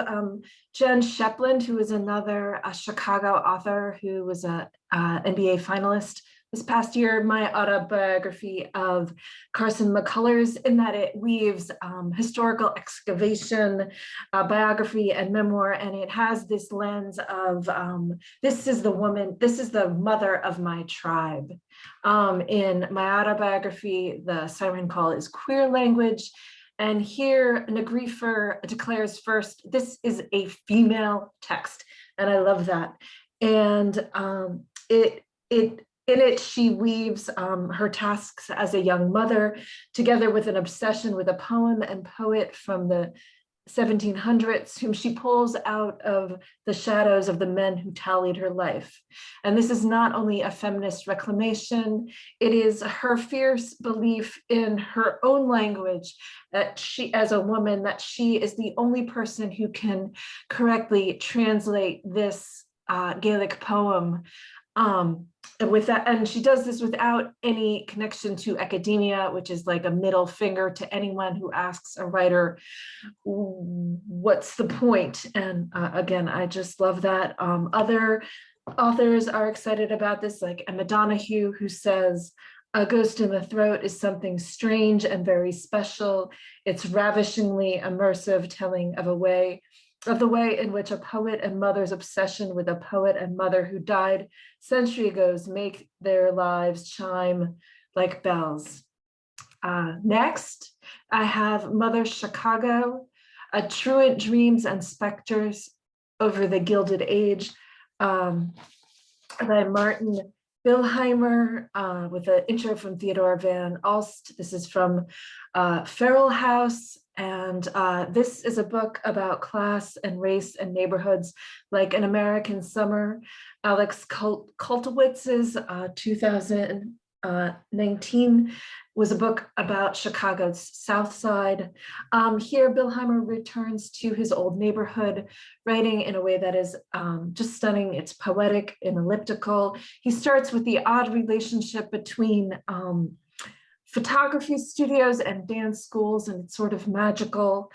Jen Shepland, who is another Chicago author who was an NBA finalist this past year. My autobiography of Carson McCullers, in that it weaves historical excavation, biography, and memoir, and it has this lens of this is the mother of my tribe. In my autobiography, the siren call is queer language. And here, Negrifer declares first, this is a female text, and I love that. And in it, she weaves her tasks as a young mother together with an obsession with a poem and poet from the 1700s, whom she pulls out of the shadows of the men who tallied her life. And this is not only a feminist reclamation, it is her fierce belief in her own language, that she, as a woman, that she is the only person who can correctly translate this Gaelic poem. And she does this without any connection to academia, which is like a middle finger to anyone who asks a writer, what's the point? And again, I just love that. Other authors are excited about this, like Emma Donoghue, who says, A Ghost in the Throat is something strange and very special. It's ravishingly immersive telling of the way in which a poet and mother's obsession with a poet and mother who died century ago make their lives chime like bells. Next, I have Mother Chicago, A Truant Dreams and Specters Over the Gilded Age, by Martin Billheimer, with an intro from Theodore Van Alst. This is from Feral House. And this is a book about class and race and neighborhoods, like An American Summer. Alex Kultowitz's 2019 was a book about Chicago's South Side. Here, Billheimer returns to his old neighborhood, writing in a way that is just stunning. It's poetic and elliptical. He starts with the odd relationship between photography studios and dance schools, and it's sort of magical.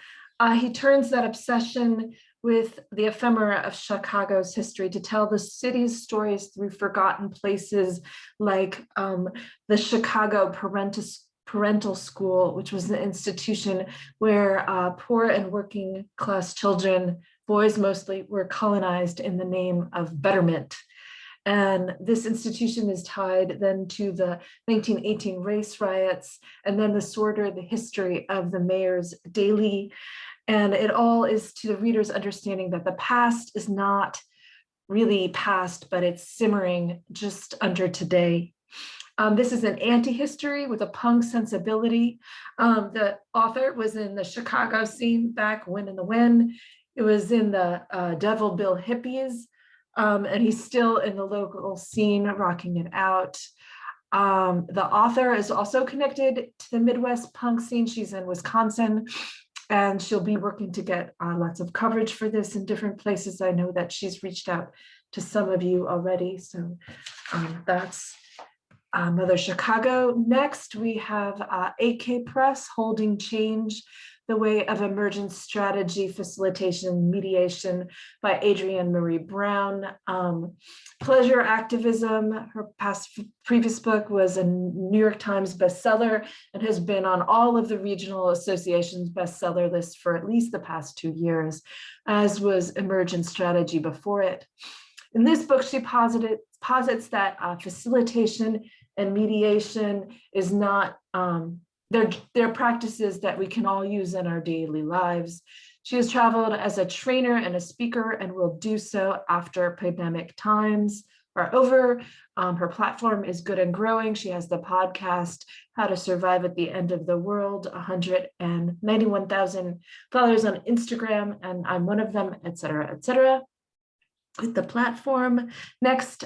He turns that obsession with the ephemera of Chicago's history to tell the city's stories through forgotten places like the Chicago Parental School, which was an institution where poor and working class children, boys mostly, were colonized in the name of betterment. And this institution is tied then to the 1918 race riots, and then the history of the mayor's daily. And it all is to the reader's understanding that the past is not really past, but it's simmering just under today. This is an anti-history with a punk sensibility. The author was in the Chicago scene back when and the when. It was in the Devil Bill hippies, and he's still in the local scene rocking it out. The author is also connected to the Midwest punk scene. She's in Wisconsin, and she'll be working to get lots of coverage for this in different places. I know that she's reached out to some of you already. So that's Mother Chicago. Next, we have AK Press, Holding Change, The Way of Emergent Strategy, Facilitation, Mediation by Adrienne Marie Brown. Pleasure Activism, her previous book was a New York Times bestseller and has been on all of the regional associations bestseller lists for at least the past 2 years, as was Emergent Strategy before it. In this book, she posits that facilitation and mediation is not, they're practices that we can all use in our daily lives. She has traveled as a trainer and a speaker and will do so after pandemic times are over. Her platform is good and growing. She has the podcast, How to Survive at the End of the World, 191,000 followers on Instagram, and I'm one of them, et cetera, with the platform. Next,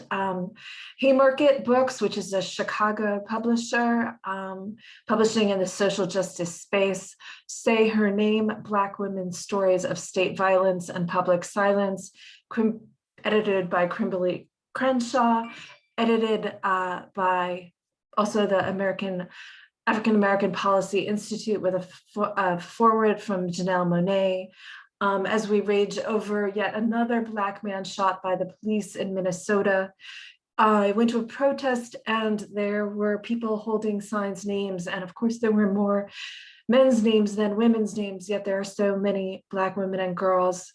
Haymarket Books, which is a Chicago publisher, publishing in the social justice space. Say Her Name, Black Women's Stories of State Violence and Public Silence, edited by Kimberly Crenshaw, edited by also the African American Policy Institute with a foreword from Janelle Monáe. As we rage over yet another Black man shot by the police in Minnesota. I went to a protest and there were people holding signs, names, and of course there were more men's names than women's names, yet there are so many Black women and girls.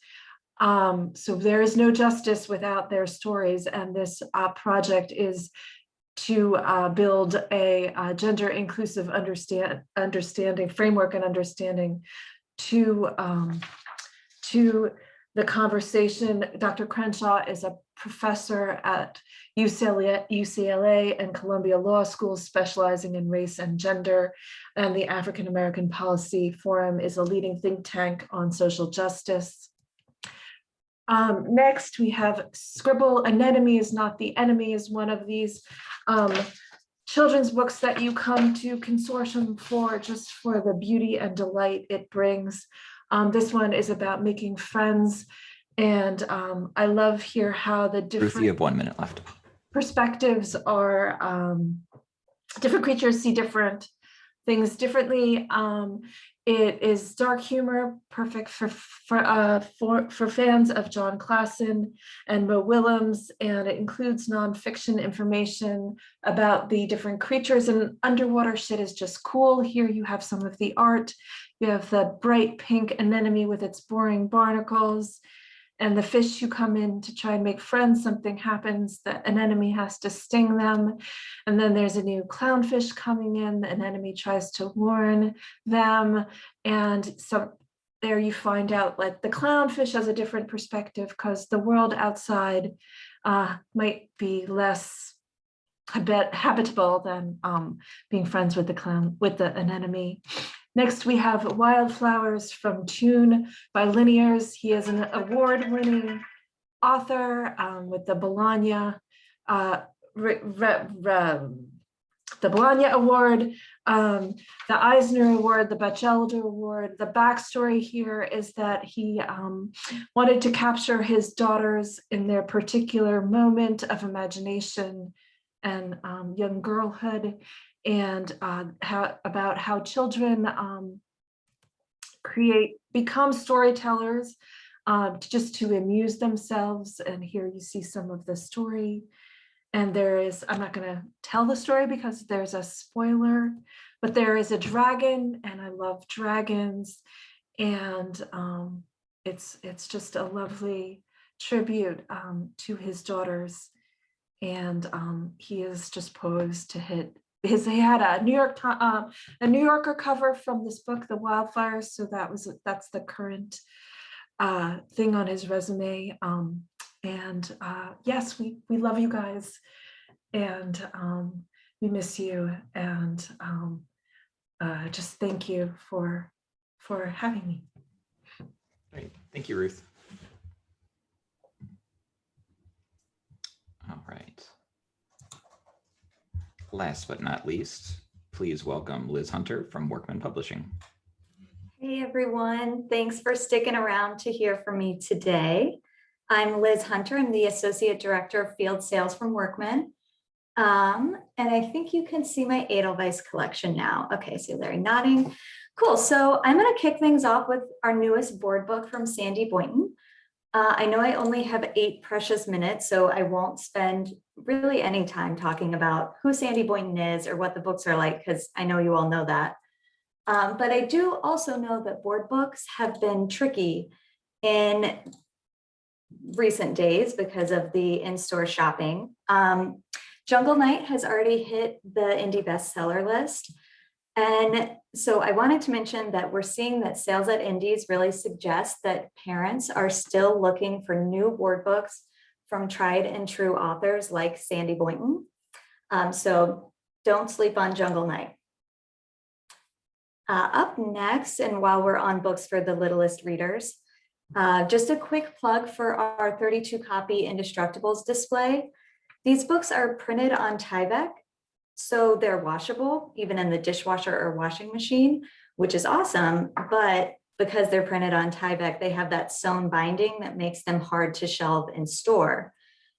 So there is no justice without their stories, and this project is to build a gender inclusive understanding framework and understanding to the conversation. Dr. Crenshaw is a professor at UCLA and Columbia Law School, specializing in race and gender, and the African American Policy Forum is a leading think tank on social justice. Next, we have Scribble, An Enemy is Not the Enemy is one of these children's books that you come to Consortium for, just for the beauty and delight it brings. This one is about making friends, and I love here how the different— Ruth, you have 1 minute left. Perspectives are, different creatures see different things differently. It is dark humor, perfect for fans of John Klassen and Mo Willems, and it includes nonfiction information about the different creatures, and underwater shit is just cool. Here you have some of the art. You have the bright pink anemone with its boring barnacles, and the fish who come in to try and make friends. Something happens, the anemone has to sting them. And then there's a new clownfish coming in, the anemone tries to warn them. And so there you find out, like, the clownfish has a different perspective because the world outside might be less habitable than being friends with the anemone. Next, we have Wildflowers from Tune by Linears. He is an award-winning author with the Bologna Award, the Eisner Award, the Batchelder Award. The backstory here is that he wanted to capture his daughters in their particular moment of imagination and young girlhood. and about how children become storytellers just to amuse themselves. And here you see some of the story. And I'm not going to tell the story because there's a spoiler, but there is a dragon, and I love dragons. And it's just a lovely tribute to his daughters. And he is just poised to hit he had a New Yorker cover from this book, The Wildfires. So that's the current thing on his resume. Yes, we love you guys, and we miss you, and just thank you for having me. Great. Thank you, Ruth. All right. Last but not least, please welcome Liz Hunter from Workman Publishing. Hey everyone, thanks for sticking around to hear from me today. I'm Liz Hunter. I'm the Associate Director of Field Sales from Workman. And I think you can see my Edelweiss collection now. Okay, so Larry nodding. Cool, so I'm gonna kick things off with our newest board book from Sandy Boynton. I know I only have 8 precious minutes, so I won't spend really any time talking about who Sandy Boynton is or what the books are like, because I know you all know that. But I do also know that board books have been tricky in recent days because of the in-store shopping. Jungle Knight has already hit the indie bestseller list. And so I wanted to mention that we're seeing that sales at indies really suggest that parents are still looking for new board books from tried and true authors like Sandy Boynton. So don't sleep on Jungle Knight. Up next, and while we're on books for the littlest readers, just a quick plug for our 32 copy Indestructibles display. These books are printed on Tyvek, so they're washable, even in the dishwasher or washing machine, which is awesome. But because they're printed on Tyvek, they have that sewn binding that makes them hard to shelve and store.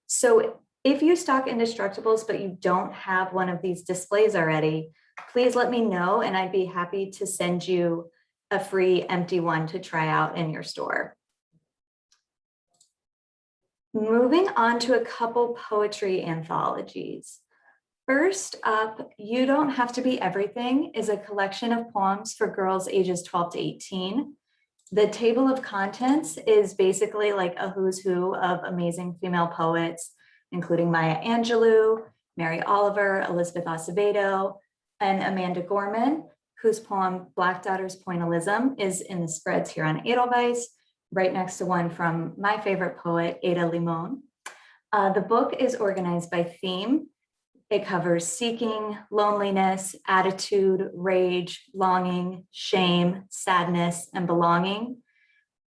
So if you stock Indestructibles, but you don't have one of these displays already, please let me know, and I'd be happy to send you a free empty one to try out in your store. Moving on to a couple poetry anthologies. First up, You Don't Have to Be Everything is a collection of poems for girls ages 12 to 18. The table of contents is basically like a who's who of amazing female poets, including Maya Angelou, Mary Oliver, Elizabeth Acevedo, and Amanda Gorman, whose poem Black Daughter's Pointillism is in the spreads here on Edelweiss, right next to one from my favorite poet, Ada Limon. The book is organized by theme. It covers seeking, loneliness, attitude, rage, longing, shame, sadness, and belonging.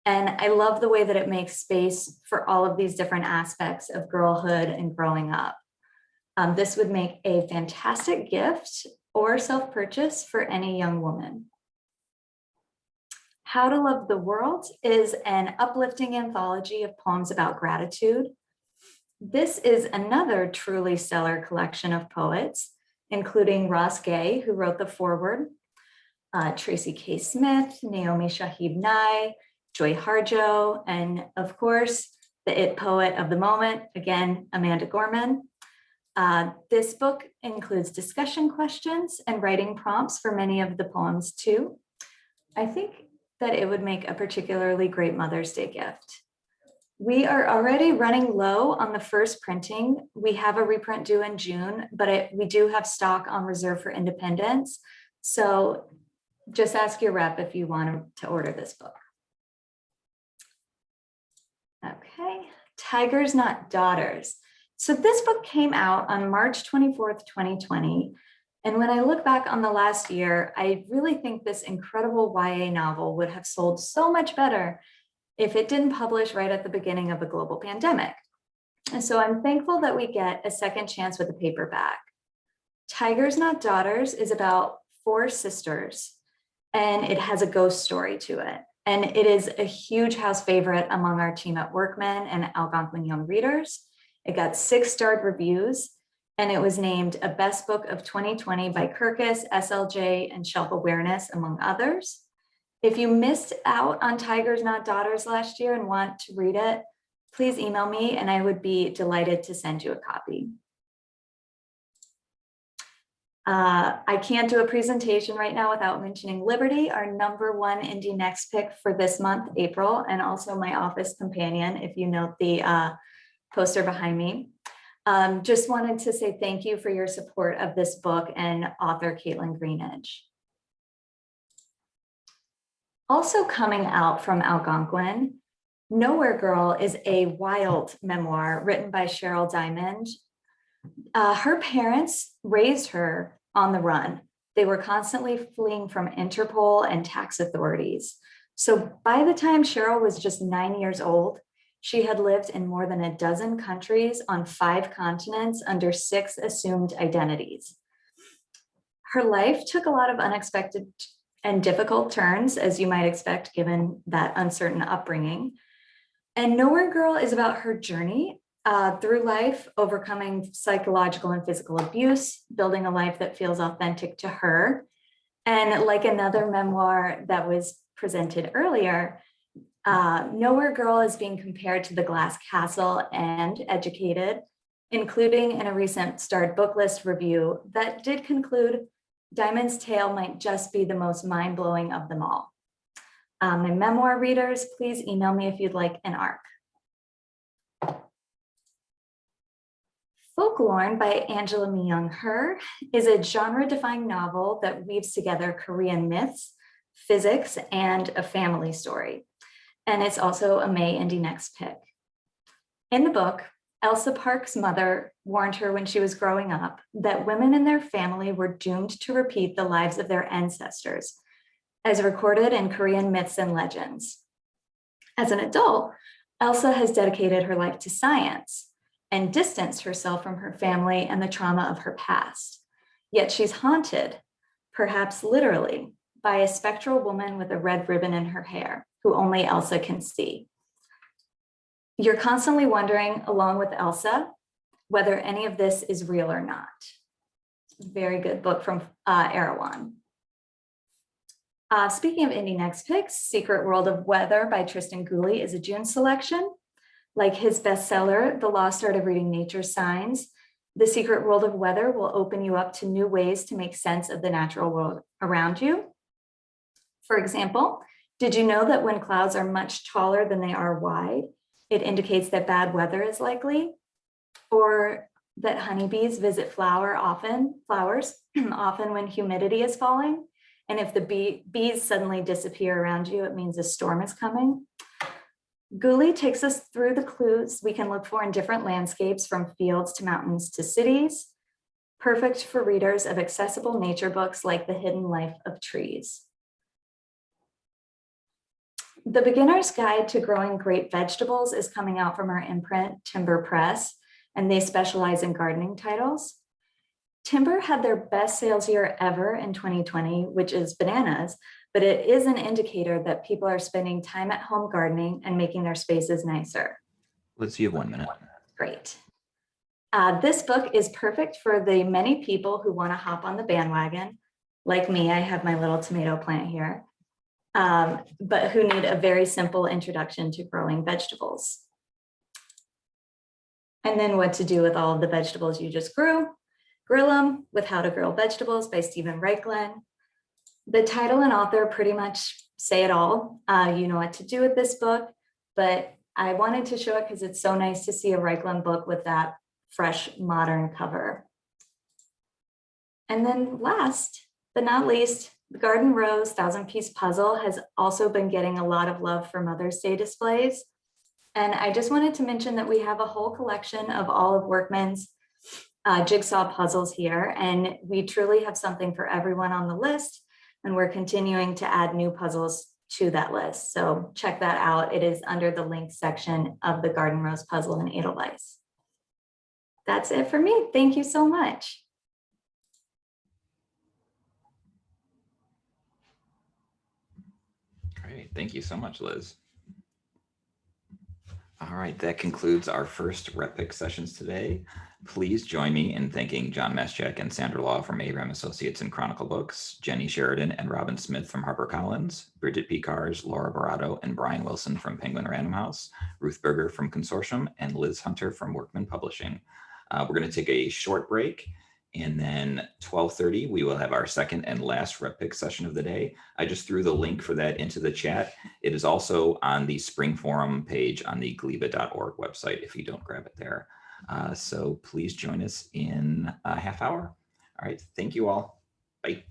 And I love the way that it makes space for all of these different aspects of girlhood and growing up. This would make a fantastic gift or self-purchase for any young woman. How to Love the World is an uplifting anthology of poems about gratitude. This is another truly stellar collection of poets, including Ross Gay, who wrote the foreword, Tracy K. Smith, Naomi Shahib Nye, Joy Harjo, and of course, the it poet of the moment, again, Amanda Gorman. This book includes discussion questions and writing prompts for many of the poems too. I think that it would make a particularly great Mother's Day gift. We are already running low on the first printing. We have a reprint due in June, but we do have stock on reserve for independence. So just ask your rep if you want to order this book. Okay, Tigers Not Daughters. So this book came out on March 24th, 2020. And when I look back on the last year, I really think this incredible YA novel would have sold so much better if it didn't publish right at the beginning of a global pandemic. And so I'm thankful that we get a second chance with a paperback. Tigers Not Daughters is about 4 sisters, and it has a ghost story to it. And it is a huge house favorite among our team at Workman and Algonquin Young Readers. It got 6-starred reviews, and it was named a best book of 2020 by Kirkus, SLJ, and Shelf Awareness, among others. If you missed out on Tigers Not Daughters last year and want to read it, please email me and I would be delighted to send you a copy. I can't do a presentation right now without mentioning Liberty, our #1 indie next pick for this month, April, and also my office companion, if you note the poster behind me. Just wanted to say thank you for your support of this book and author Caitlin Greenidge. Also coming out from Algonquin, Nowhere Girl is a wild memoir written by Cheryl Diamond. Her parents raised her on the run. They were constantly fleeing from Interpol and tax authorities. So by the time Cheryl was just 9 years old, she had lived in more than a dozen countries on 5 continents under 6 assumed identities. Her life took a lot of unexpected and difficult turns, as you might expect, given that uncertain upbringing. And Nowhere Girl is about her journey through life, overcoming psychological and physical abuse, building a life that feels authentic to her. And like another memoir that was presented earlier, Nowhere Girl is being compared to The Glass Castle and Educated, including in a recent Starred Book List review that did conclude Diamond's tale might just be the most mind-blowing of them all. My memoir readers, please email me if you'd like an ARC. Folklore by Angela Myung-Her is a genre-defying novel that weaves together Korean myths, physics, and a family story. And it's also a May Indie Next pick. In the book, Elsa Park's mother warned her when she was growing up that women in their family were doomed to repeat the lives of their ancestors, as recorded in Korean myths and legends. As an adult, Elsa has dedicated her life to science and distanced herself from her family and the trauma of her past. Yet she's haunted, perhaps literally, by a spectral woman with a red ribbon in her hair, who only Elsa can see. You're constantly wondering, along with Elsa, whether any of this is real or not. Very good book from Erewhon. Speaking of Indie Next Picks, Secret World of Weather by Tristan Gooley is a June selection. Like his bestseller, The Lost Art of Reading Nature Signs, The Secret World of Weather will open you up to new ways to make sense of the natural world around you. For example, did you know that when clouds are much taller than they are wide, it indicates that bad weather is likely? Or that honeybees visit flowers often when humidity is falling? And if the bees suddenly disappear around you, it means a storm is coming. Gooley takes us through the clues we can look for in different landscapes, from fields to mountains to cities, perfect for readers of accessible nature books like The Hidden Life of Trees. The Beginner's Guide to Growing Great Vegetables is coming out from our imprint, Timber Press, and they specialize in gardening titles. Timber had their best sales year ever in 2020, which is bananas, but it is an indicator that people are spending time at home gardening and making their spaces nicer. Let's see, you have 1 minute. Great. This book is perfect for the many people who want to hop on the bandwagon. Like me, I have my little tomato plant here, but who need a very simple introduction to growing vegetables. And then what to do with all of the vegetables you just grew. Grill them with How to Grill Vegetables by Stephen Reichlen. The title and author pretty much say it all. You know what to do with this book, but I wanted to show it because it's so nice to see a Reichlen book with that fresh, modern cover. And then last but not least, the Garden Rose 1000-piece puzzle has also been getting a lot of love for Mother's Day displays. And I just wanted to mention that we have a whole collection of all of Workman's jigsaw puzzles here, and we truly have something for everyone on the list, and we're continuing to add new puzzles to that list. So check that out. It is under the link section of the Garden Rose puzzle in Edelweiss. That's it for me. Thank you so much. Great, thank you so much, Liz. All right, that concludes our first rep pick sessions today. Please join me in thanking John Mesjak and Sandra Law from Abraham Associates and Chronicle Books, Jenny Sheridan and Robin Smith from HarperCollins, Bridget Piekarz, Laura Baratto, and Brian Wilson from Penguin Random House, Ruth Berger from Consortium, and Liz Hunter from Workman Publishing. We're going to take a short break, and then 12:30, we will have our second and last rep pick session of the day. I just threw the link for that into the chat. It is also on the Spring Forum page on the GLIBA.org website if you don't grab it there. So please join us in a half hour. All right, thank you all. Bye.